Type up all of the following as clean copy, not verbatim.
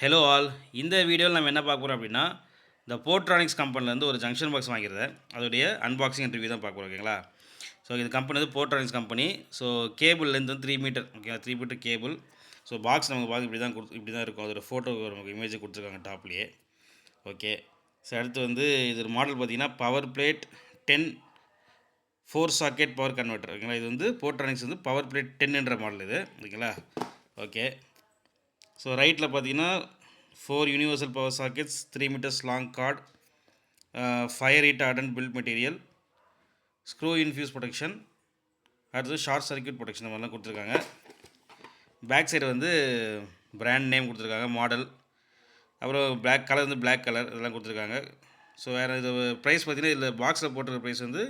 Hello all. இந்த வீடியோவில் நம்ம என்ன பார்க்க போகிறோம் அப்படின்னா, இந்த போர்ட்ரானிக்ஸ் கம்பெனிலேருந்து ஒரு ஜங்ஷன் பாக்ஸ் வாங்கியிருந்தேன். அதோடைய அன்பாக்சிங் அண்ட் ரிவ்யூ தான் பார்க்க போகிறோம். ஓகேங்களா? ஸோ இது கம்பெனி வந்து Portronics company. So cable length வந்து 3 metre. Okay, 3 metre cable. So box நமக்கு பார்க்க இப்படி தான் இருக்கும். அதோட ஃபோட்டோ நமக்கு இமேஜ் கொடுத்துருக்காங்க டாப்லேயே. ஓகே. ஸோ அடுத்து வந்து இது மாடல் பார்த்தீங்கன்னா power plate 10 4 socket power converter. ஓகேங்களா? இது வந்து போர்ட்ரானிக்ஸ் வந்து பவர் பிளேட் 10ன்ற மாடல் இது. ஓகேங்களா? ஓகே. ஸோ ரைட்டில் பார்த்தீங்கன்னா 4 universal power sockets, 3 meters long cord, fire retardant built material, screw in fuse protection, அடுத்தது ஷார்ட் சர்க்யூட் ப்ரொடெக்ஷன் இந்த மாதிரிலாம் கொடுத்துருக்காங்க. பேக் சைடு வந்து பிராண்ட் நேம் கொடுத்துருக்காங்க, மாடல், அப்புறம் பிளாக் கலர் வந்து பிளாக் கலர் இதெல்லாம் கொடுத்துருக்காங்க. ஸோ வேறு இது ப்ரைஸ் பார்த்தீங்கன்னா இதில் பாக்ஸில் போட்டிருக்க ப்ரைஸ் வந்து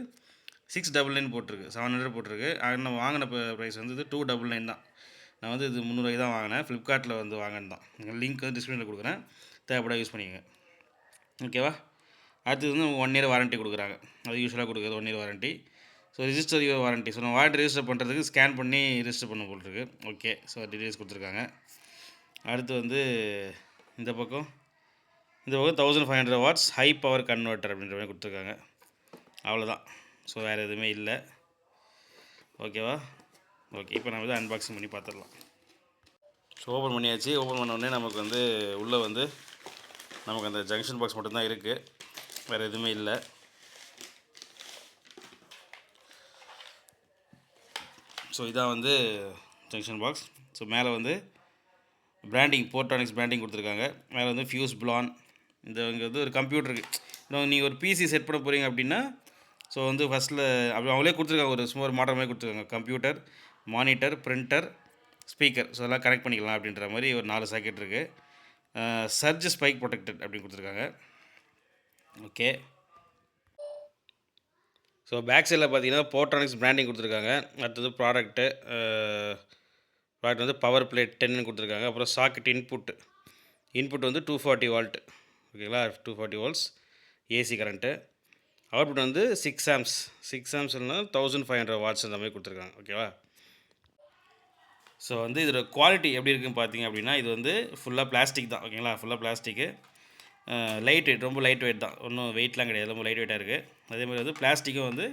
699 போட்டிருக்கு, 700 போட்டிருக்கு. ஆனால் வாங்கின ப்ரைஸ் வந்து இது 299 தான். நான் வந்து இது 300 தான் வாங்கினேன். ஃப்ளிப்கார்ட்டில் வந்து வாங்கினது தான். லிங்க் வந்து டிஸ்கிரிப்ஷனில் கொடுக்குறேன், தேவைப்பட யூஸ் பண்ணிக்கோங்க. ஓகேவா? அடுத்தது வந்து 1 year வாரண்ட்டி கொடுக்குறாங்க. அது யூஸ்வலாக கொடுக்குறது 1 year warranty. So register your warranty. So நம்ம வாரண்ட்டி ரிஜிஸ்டர் பண்ணுறதுக்கு ஸ்கேன் பண்ணி ரிஜிஸ்டர் பண்ண போட்டிருக்கு. ஓகே. ஸோ டீட்டெயில்ஸ் கொடுத்துருக்காங்க. அடுத்து வந்து இந்த பக்கம் 1500 watts ஹை பவர் கன்வெர்ட்டர் அப்படின்ற மாதிரி கொடுத்துருக்காங்க. அவ்வளோதான். ஸோ வேறு எதுவுமே இல்லை. ஓகேவா? ஓகே. இப்போ நம்ம வந்து அன்பாக்சிங் பண்ணி பார்த்துடலாம். ஸோ ஓப்பன் பண்ணியாச்சு. ஓப்பன் பண்ண உடனே நமக்கு வந்து உள்ளே வந்து நமக்கு அந்த ஜங்ஷன் பாக்ஸ் மட்டும்தான் இருக்குது, வேறு எதுவுமே இல்லை. ஸோ இதான் வந்து ஜங்ஷன் பாக்ஸ். ஸோ மேலே வந்து பிராண்டிங், போர்ட்ரானிக்ஸ் பிராண்டிங் கொடுத்துருக்காங்க. மேலே வந்து ஃபியூஸ் பிளான், இங்கே வந்து ஒரு கம்ப்யூட்டருக்கு இன்னும் நீங்கள் ஒரு பிசி செட் பண்ண போகிறீங்க அப்படின்னா, ஸோ வந்து ஃபஸ்ட்டில் அப்படி அவங்களே கொடுத்துருக்காங்க, ஒரு சும்மா ஒரு மாடல் மாதிரி கொடுத்துருக்காங்க. Computer, monitor, printer, speaker, so அதெல்லாம் கனெக்ட் பண்ணிக்கலாம் அப்படின்ற மாதிரி ஒரு 4 சாக்கெட் இருக்குது. சர்ஜ் ஸ்பைக் ப்ரொடெக்டட் அப்படின்னு கொடுத்துருக்காங்க. ஓகே. ஸோ பேக் சைடில் பார்த்தீங்கன்னா போர்ட்ரானிக்ஸ் பிராண்டிங் கொடுத்துருக்காங்க. அடுத்தது ப்ராடக்ட்டு வந்து பவர் பிளேட் 10 கொடுத்துருக்காங்க. அப்புறம் சாக்கெட் இன்புட் வந்து 240 volt. ஓகேங்களா? 240 volts ஏசி கரண்ட்டு. அவுட்புட் வந்து 6 amps. 6 amps இல்லைனா 1500 watts அந்த மாதிரி கொடுத்துருக்காங்க. ஓகேவா? ஸோ வந்து இதோட குவாலிட்டி எப்படி இருக்குன்னு பார்த்தீங்க அப்படின்னா, இது வந்து ஃபுல்லாக பிளாஸ்டிக் தான். ஓகேங்களா? ஃபுல்லாக பிளாஸ்டிக்கு. லைட் வெயிட், ரொம்ப லைட் வெயிட் தான், ஒன்றும் வெயிட்லாம் கிடையாது, ரொம்ப லைட் வெயிட்டாக இருக்குது. அதேமாதிரி வந்து பிளாஸ்டிக்கும் வந்து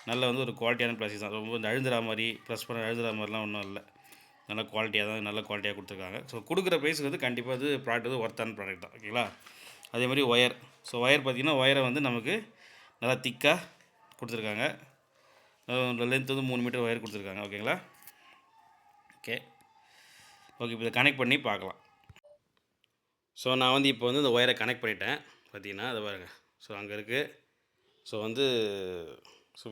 நல்ல வந்து ஒரு குவாலிட்டியான பிளாஸ்டிக் தான். ரொம்ப இந்த அழுந்துற மாதிரி, ப்ரெஸ் பண்ண அழுந்துற மாதிரிலாம் ஒன்றும் இல்லை. நல்ல குவாலிட்டியாக தான், நல்ல குவாலிட்டியாக கொடுத்துருக்காங்க. ஸோ கொடுக்குற ப்ரைஸுக்கு வந்து கண்டிப்பாக அது ப்ராடக்ட் வந்து ஒர்த்தான ப்ராடக்ட் தான். ஓகேங்களா? அதேமாதிரி ஒயர். ஸோ ஒயர் பார்த்திங்கன்னா ஒயரை வந்து நமக்கு நல்லா திக்காக கொடுத்துருக்காங்க. லென்த் வந்து 3 மீட்டர் ஒயர் கொடுத்துருக்காங்க. ஓகேங்களா? ஓகே. ஓகே. இப்போ இதை கனெக்ட் பண்ணி பார்க்கலாம். ஸோ நான் வந்து இப்போ வந்து இந்த ஒயரை கனெக்ட் பண்ணிட்டேன். பார்த்தீங்கன்னா அதை பாருங்கள். ஸோ அங்கே இருக்குது. ஸோ வந்து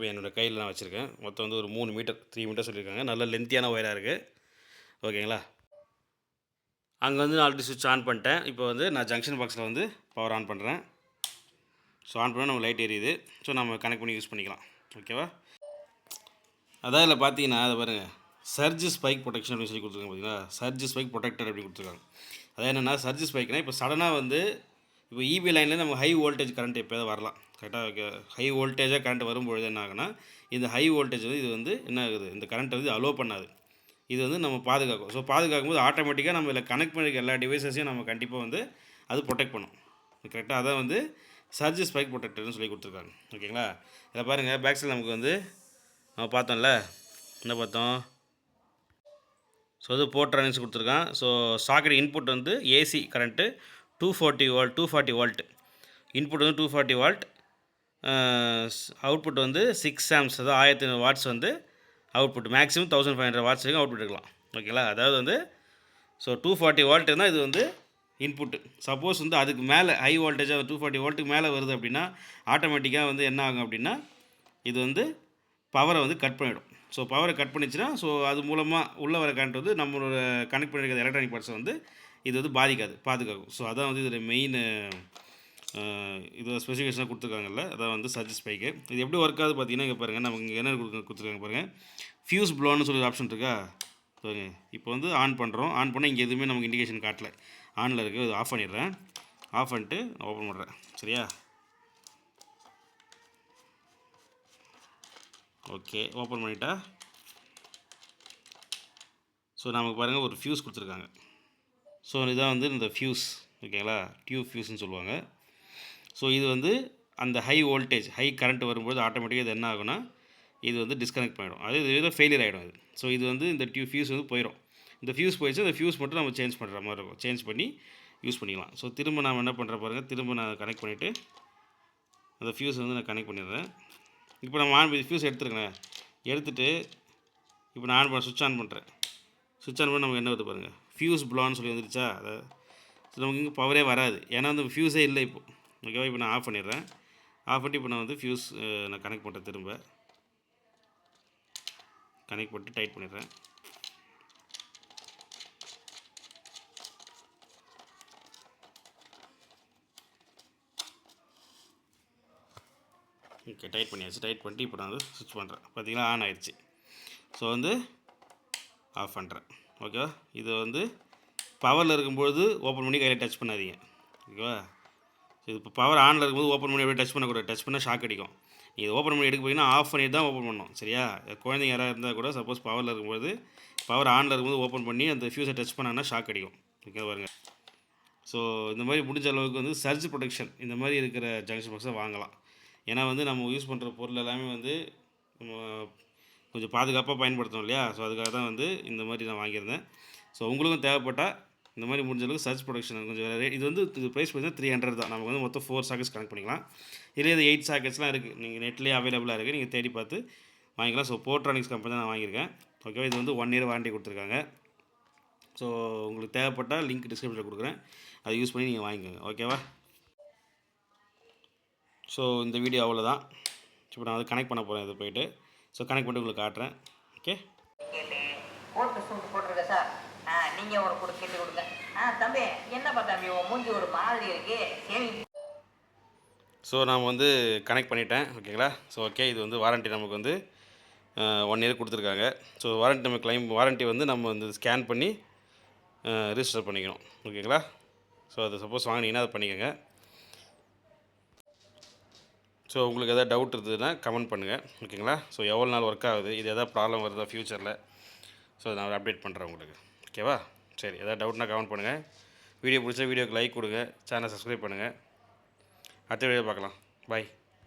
என்னோடய கையில் நான் வச்சுருக்கேன். மொத்தம் வந்து ஒரு 3 மீட்டர், 3 மீட்டர் சொல்லியிருக்காங்க. நல்ல லென்த்தியான ஒயராக இருக்குது. ஓகேங்களா? அங்கே வந்து நான் ஆல்ரெடி சுவிட்ச் ஆன் பண்ணிட்டேன். இப்போ வந்து நான் ஜங்ஷன் பாக்ஸில் வந்து பவர் ஆன் பண்ணுறேன். ஸோ ஆன் பண்ணால் நம்ம லைட் எரியுது. ஸோ நம்ம கனெக்ட் பண்ணி யூஸ் பண்ணிக்கலாம். ஓகேவா? அதான் இதில் பார்த்தீங்கன்னா அதை பாருங்கள், சர்ஜ் ஸ்பைக் ப்ரொடெக்ஷன் அப்படின்னு சொல்லி கொடுத்துருக்காங்க. பார்த்தீங்களா? சர்ஜ் ஸ்பைக் ப்ரொடெக்டர் அப்படி கொடுத்துருக்காங்க. அதாவது என்னென்னா, சர்ஜ் ஸ்பைக்னால் இப்போ சடனாக வந்து இப்போ இபி லைனில் நமக்கு ஹை வோல்டேஜ் கரண்ட் எப்போயாவது வரலாம். கரெக்டாக ஹை வோல்டேஜாக கரண்ட் வரும்பொழுது என்ன ஆகுனா, இந்த ஹை வோல்டேஜ் வந்து இது வந்து என்ன ஆகுது, இந்த கரண்ட்டை வந்து அலோவ் பண்ணாது. இது வந்து நம்ம பாதுகாக்கும். ஸோ பாதுகாக்கும் போது ஆட்டோமேட்டிக்காக நம்ம இதில் கனெக்ட் பண்ணியிருக்க எல்லா டிவைசஸையும் நம்ம கண்டிப்பாக வந்து அது ப்ரொடெக்ட் பண்ணும். கரெக்டாக அதான் வந்து சர்ஜ் ஸ்பைக் ப்ரொடெக்டர்னு சொல்லி கொடுத்துருக்காங்க. ஓகேங்களா? இதில் பாருங்கள், பேக் சைடில் நமக்கு வந்து நம்ம பார்த்தோம்ல, என்ன பார்த்தோம், ஸோ அது போர்ட்ரானிக்ஸ் கொடுத்துருக்கான். ஸோ சாக்கெட் இன்புட் வந்து ஏசி கரண்ட்டு 240 volt. இன்புட் வந்து 240 volt. அவுட்புட் வந்து 6 amps, அதாவது 1500 watts வந்து அவுட்புட். மேக்ஸிமம் 1500 watts வரைக்கும் அவுட்புட் எடுக்கலாம். ஓகேங்களா? அதாவது வந்து ஸோ 240 volt இருந்தால் இது வந்து இன்புட்டு. சப்போஸ் வந்து அதுக்கு மேலே ஹை வோல்டேஜாக 240 voltக்கு மேலே வருது அப்படின்னா ஆட்டோமேட்டிக்காக வந்து என்ன ஆகும் அப்படின்னா, இது வந்து பவரை வந்து கட் பண்ணிவிடும். ஸோ பவரை கட் பண்ணிச்சுன்னா, ஸோ அது மூலமாக உள்ளே வர கரண்ட் வந்து நம்மளோட கனெக்ட் பண்ணியிருக்கிற எலக்ட்ரானிக் பார்ட்ஸை வந்து இது வந்து பாதுகாக்கும். ஸோ அதான் வந்து இதில் மெயின் இது ஸ்பெசிஃபிகேஷனாக கொடுத்துருக்காங்கல்ல, அதான் வந்து சர்ஜ் ஸ்பைக்கு. இது எப்படி ஒர்க் ஆகுது பார்த்தீங்கன்னா, இங்கே பாருங்கள், நமக்கு இங்கே என்ன கொடுத்துருக்காங்க பாருங்கள், ஃபியூஸ் ப்ளோன்னு சொல்லி ஆப்ஷன் இருக்கா பாருங்க. இப்போ வந்து ஆன் பண்ணுறோம். ஆன் பண்ணால் இங்கே எதுவுமே நமக்கு இண்டிகேஷன் காட்டல, ஆனில் இருக்குது. இது ஆஃப் பண்ணிடுறேன். ஆஃப் பண்ணிட்டு ஓப்பன் பண்ணுறேன். சரியா? ஓகே. ஓப்பன் பண்ணிட்டா ஸோ நமக்கு பாருங்கள் ஒரு ஃபியூஸ் கொடுத்துருக்காங்க. ஸோ இதுதான் வந்து இந்த ஃபியூஸ், ஓகேங்களா, டியூப் ஃபியூஸ்ன்னு சொல்லுவாங்க. ஸோ இது வந்து அந்த ஹை வோல்டேஜ் ஹை கரண்ட் வரும்போது ஆட்டோமேட்டிக்காக இது என்ன ஆகும்னா இது வந்து டிஸ்கனெக்ட் பண்ணிடும், அது இது ஃபெயிலியர் ஆகிடும் இது. ஸோ இது வந்து இந்த ஃபியூஸ் வந்து போயிடும். இந்த ஃபியூஸ் போயிடுச்சு, அந்த ஃபியூஸ் மட்டும் நம்ம சேஞ்ச் பண்ணுற மாதிரி இருக்கும், சேஞ்ச் பண்ணி யூஸ் பண்ணிக்கலாம். ஸோ திரும்ப நான் என்ன பண்ணுற பாருங்கள், திரும்ப நான் கனெக்ட் பண்ணிவிட்டு அந்த ஃபியூஸ் வந்து நான் கனெக்ட் பண்ணிடுறேன். இப்போ நம்ம ஃபியூஸ் எடுத்துருக்கேன், எடுத்துகிட்டு இப்போ நான் ஆன் பண்ண சுவிட்ச் ஆன் பண்ணுறேன். சுவிட்ச் ஆன் பண்ணி நமக்கு என்ன வருது பாருங்கள், ஃபியூஸ் ப்ளான்னு சொல்லி வந்துருச்சா. அதை நமக்கு இங்கே பவரே வராது, ஏன்னா வந்து ஃபியூஸே இல்லை இப்போ. ஓகேவா, இப்போ நான் ஆஃப் பண்ணிடுறேன். ஆஃப் பண்ணிட்டு இப்போ நான் வந்து ஃபியூஸ் நான் கனெக்ட் பண்ணுறேன், திரும்ப கனெக்ட் பண்ணிட்டு டைட் பண்ணிடுறேன். ஓகே, டைட் பண்ணியாச்சு. டைட் பண்ணிட்டு இப்போ நான் வந்து ஸ்விட்ச் பண்ணுறேன். பார்த்தீங்களா, ஆன் ஆயிடுச்சு. ஸோ வந்து ஆஃப் பண்ணுறேன். ஓகேவா, இது வந்து பவரில் இருக்கும்போது ஓப்பன் பண்ணி கையில் டச் பண்ணாதீங்க. ஓகேவா, இது இப்போ பவர் ஆனில் இருக்கும்போது ஓப்பன் பண்ணி அப்படியே டச் பண்ணக்கூடாது, டச் பண்ணால் ஷாக் அடிக்கும். நீங்கள் ஓப்பன் பண்ணி எடுக்க போய்ங்கன்னா ஆஃப் பண்ணிட்டு தான் ஓப்பன் பண்ணணும், சரியா. குழந்தைங்க யாராவது இருந்தால் கூட சப்போஸ் பவரில் இருக்கும்போது பவர் ஆனில் இருக்கும்போது ஓப்பன் பண்ணி அந்த ஃபியூஸை டச் பண்ணாங்கன்னா ஷாக் அடிக்கும். ஓகே பாருங்கள். ஸோ இந்த மாதிரி முடிஞ்ச அளவுக்கு வந்து சர்ஜ் ப்ரொடெக்ஷன் இந்த மாதிரி இருக்கிற ஜங்ஷன் பாக்ஸை வாங்கலாம். ஏன்னா வந்து நம்ம யூஸ் பண்ணுற பொருள் எல்லாமே வந்து நம்ம கொஞ்சம் பாதுகாப்பாக பயன்படுத்தணும் இல்லையா. ஸோ அதுக்காக தான் வந்து இந்த மாதிரி நான் வாங்கியிருந்தேன். ஸோ உங்களுக்கும் தேவைப்பட்டால் இந்த மாதிரி முடிஞ்ச அளவுக்கு சர்ஜ் ப்ரொடெக்ஷன் கொஞ்சம் இது வந்து இது ப்ரைஸ் பார்த்தீங்கன்னா 300 தான். நமக்கு வந்து மொத்தம் 4 சாக்கெட்ஸ் கனெக்ட் பண்ணிக்கலாம். இதில் இது 8 சாக்கெட்ஸ்லாம் இருக்குது, நீங்கள் நெட்லேயே அவைலபிளாக இருக்குது, நீங்கள் தேடி பார்த்து வாங்கிக்கலாம். ஸோ போர்ட்ரானிக்ஸ் கம்பெனி தான் நான் வாங்கியிருக்கேன். ஓகேவா, இது வந்து 1 இயர் வாரண்டி கொடுத்துருக்காங்க. ஸோ உங்களுக்கு தேவைப்பட்டால் லிங்க் டிஸ்கிரிப்ஷனில் கொடுக்குறேன், அதை யூஸ் பண்ணி நீங்கள் வாங்கிக்கோங்க. ஓகேவா. ஸோ இந்த வீடியோ அவ்வளோதான். இப்போ நான் வந்து கனெக்ட் பண்ண போகிறேன், இது போய்ட்டு. ஸோ கனெக்ட் பண்ணி உங்களுக்கு காட்டுறேன். ஓகே, போட்டு சூட்டு போட்டுருக்க சார். நீங்கள் ஒரு கேட்டு கொடுங்க. தம்பி என்னப்பா தம்பி உன் மூஞ்சி ஒரு மாதிரி இருக்கு, சரி. ஸோ நான் வந்து கனெக்ட் பண்ணிட்டேன், ஓகேங்களா. ஸோ ஓகே, இது வந்து வாரண்ட்டி நமக்கு வந்து 1 இயர் கொடுத்துருக்காங்க. ஸோ வாரண்ட்டி நம்ம வாரண்ட்டி வந்து நம்ம வந்து ஸ்கேன் பண்ணி ரிஜிஸ்டர் பண்ணிக்கணும், ஓகேங்களா. ஸோ அது சப்போஸ் வாங்கினீங்கன்னா அதை பண்ணிக்கோங்க. ஸோ உங்களுக்கு எதாவது டவுட் இருந்ததுன்னா கமெண்ட் பண்ணுங்கள், ஓகேங்களா. ஸோ எவ்வளோ நாள் ஒர்க் ஆகுது, இது எதாவது ப்ராப்ளம் வருதா ஃப்யூச்சரில், ஸோ நான் அப்டேட் பண்ணுறேன் உங்களுக்கு, ஓகேவா. சரி, எதாவது டவுட்னா கமெண்ட் பண்ணுங்கள். வீடியோ பிடிச்சா வீடியோக்கு லைக் கொடுங்க, சேனலை சப்ஸ்கிரைப் பண்ணுங்கள். அடுத்த வீடியோ பார்க்கலாம். பாய்.